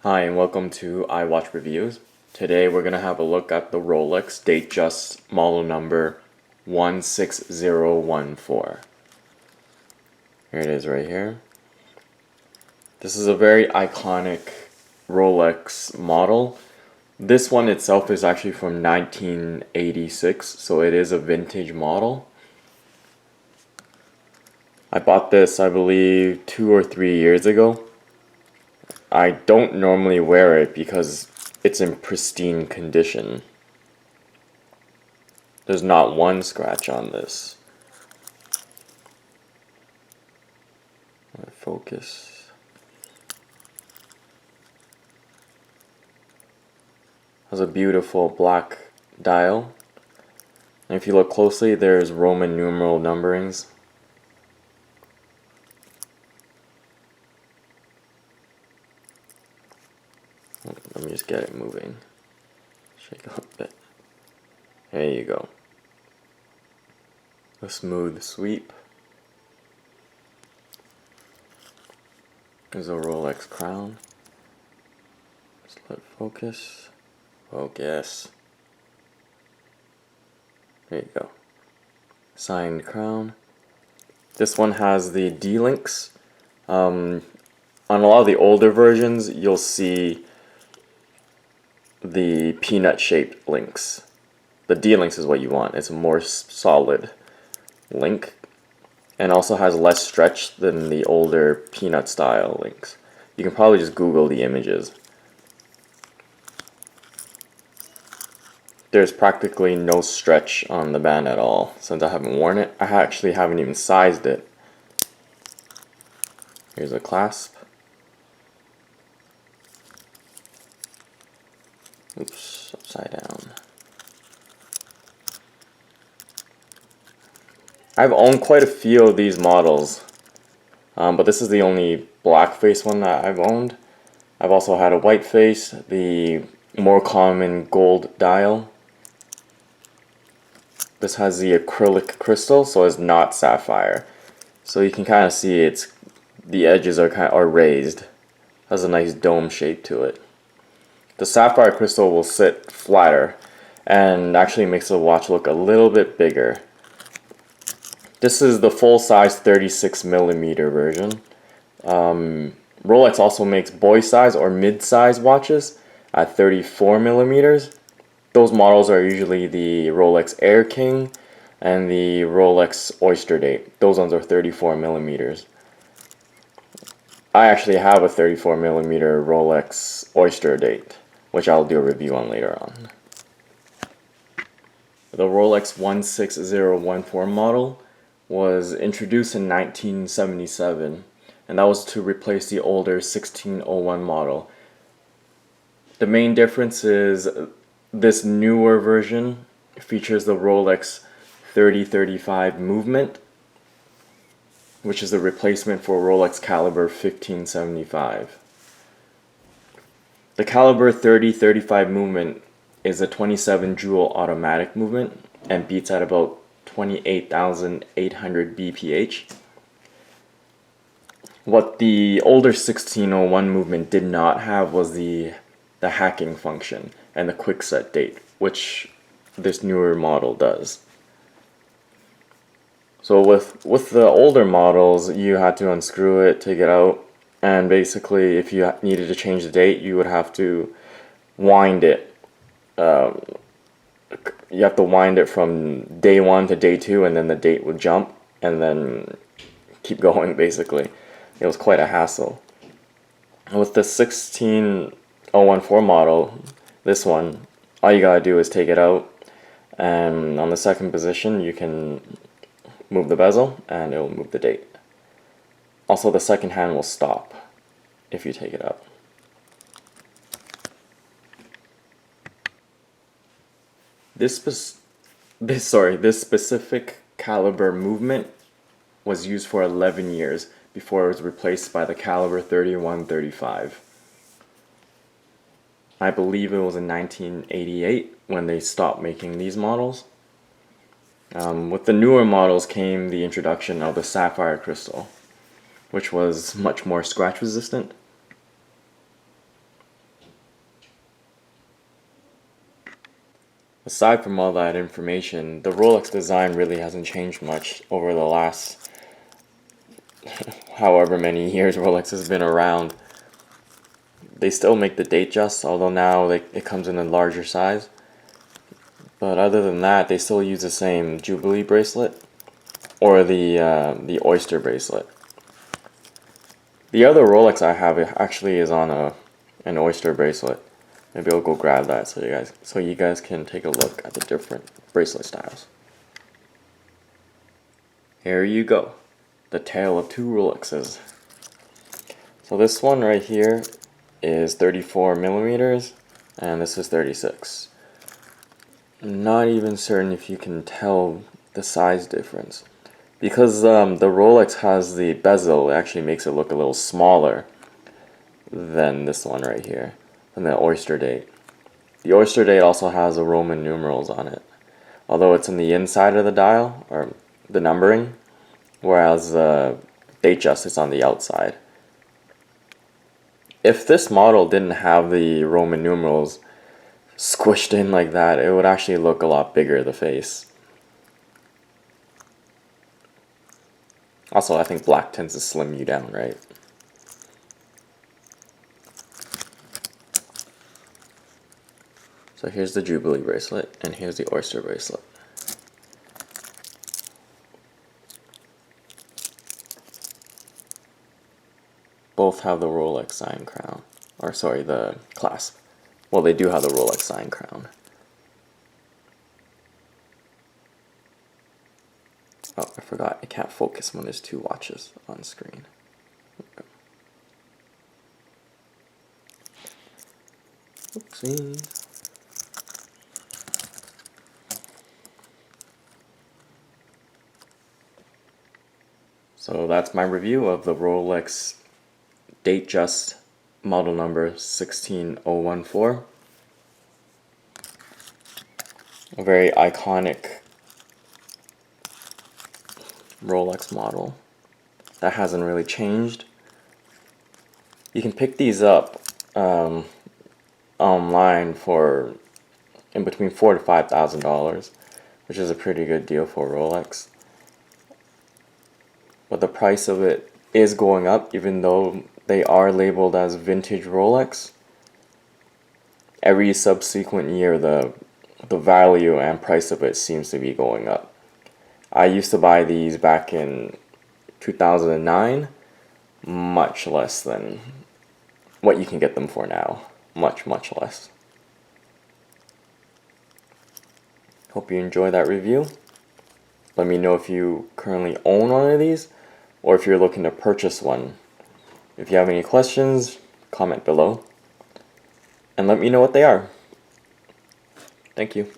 Hi and welcome to iWatch Reviews. Today we're going to have a look at the Rolex Datejust model number 16014. Here it is right here. This is a very iconic Rolex model. This one itself is actually from 1986, so it is a vintage model. I bought this, I believe, 2 or 3 years ago. I don't normally wear it because it's in pristine condition. There's not one scratch on this. Focus. Has a beautiful black dial. And if you look closely, there's Roman numeral numberings. Let me just get it moving. Shake it up a bit. There you go. A smooth sweep. There's a Rolex crown. Just let it focus. Focus. There you go. Signed crown. This one has the D-links. On a lot of the older versions, you'll see the peanut-shaped links. The D-links is what you want. It's a more solid link, and also has less stretch than the older peanut style links. You can probably just Google the images. There's practically no stretch on the band at all since I haven't worn it. I actually haven't even sized it. Here's a clasp. Oops, upside down. I've owned quite a few of these models, but this is the only black face one that I've owned. I've also had a white face, the more common gold dial. This has the acrylic crystal, so it's not sapphire. So you can kind of see the edges are raised. Has a nice dome shape to it. The sapphire crystal will sit flatter and actually makes the watch look a little bit bigger. This is the full-size 36mm version. Rolex also makes boy-size or mid-size watches at 34mm. Those models are usually the Rolex Air King and the Rolex Oyster Date. Those ones are 34mm. I actually have a 34mm Rolex Oyster Date, which I'll do a review on later on. The Rolex 16014 model was introduced in 1977, and that was to replace the older 1601 model. The main difference is this newer version features the Rolex 3035 movement, which is the replacement for Rolex Caliber 1575. The Caliber 3035 movement is a 27 joule automatic movement and beats at about 28,800 bph. What the older 1601 movement did not have was the hacking function and the quick set date, which this newer model does. So with the older models, you had to unscrew it, take it out, and basically if you needed to change the date, you would have to wind it. You have to wind it from day 1 to day 2, and then the date would jump, and then keep going basically. It was quite a hassle. With the 16014 model, this one, all you gotta do is take it out, and on the second position you can move the bezel and it will move the date. Also, the second hand will stop if you take it out. This specific caliber movement was used for 11 years before it was replaced by the Caliber 3135. I believe it was in 1988 when they stopped making these models. With the newer models came the introduction of the sapphire crystal, which was much more scratch resistant. aside from all that information, the Rolex design really hasn't changed much over the last however many years Rolex has been around. They still make the Datejust, although now it comes in a larger size. But other than that, they still use the same Jubilee bracelet or the Oyster bracelet. The other Rolex I have actually is on an Oyster bracelet. Maybe I'll go grab that so you guys can take a look at the different bracelet styles. Here you go, the tale of two Rolexes. So this one right here is 34 millimeters, and this is 36. I'm not even certain if you can tell the size difference. Because the Rolex has the bezel, it actually makes it look a little smaller than this one right here, than the Oyster Date. The Oyster Date also has the Roman numerals on it, although it's in the inside of the dial, or the numbering, whereas the Datejust is on the outside. If this model didn't have the Roman numerals squished in like that, it would actually look a lot bigger, the face. Also, I think black tends to slim you down, right? So here's the Jubilee bracelet, and here's the Oyster bracelet. Both have the Rolex sign crown, or sorry, the clasp. Well, they do have the Rolex sign crown. Oh, I forgot, I can't focus when there's two watches on screen. Oopsie. So that's my review of the Rolex Datejust model number 16014. A very iconic Rolex model that hasn't really changed. You can pick these up online for in between $4,000 to $5,000, which is a pretty good deal for Rolex. But the price of it is going up, even though they are labeled as vintage Rolex. Every subsequent year, the value and price of it seems to be going up. I used to buy these back in 2009, much less than what you can get them for now. Much, much less. Hope you enjoy that review. Let me know if you currently own one of these, or if you're looking to purchase one. If you have any questions, comment below, and let me know what they are. Thank you.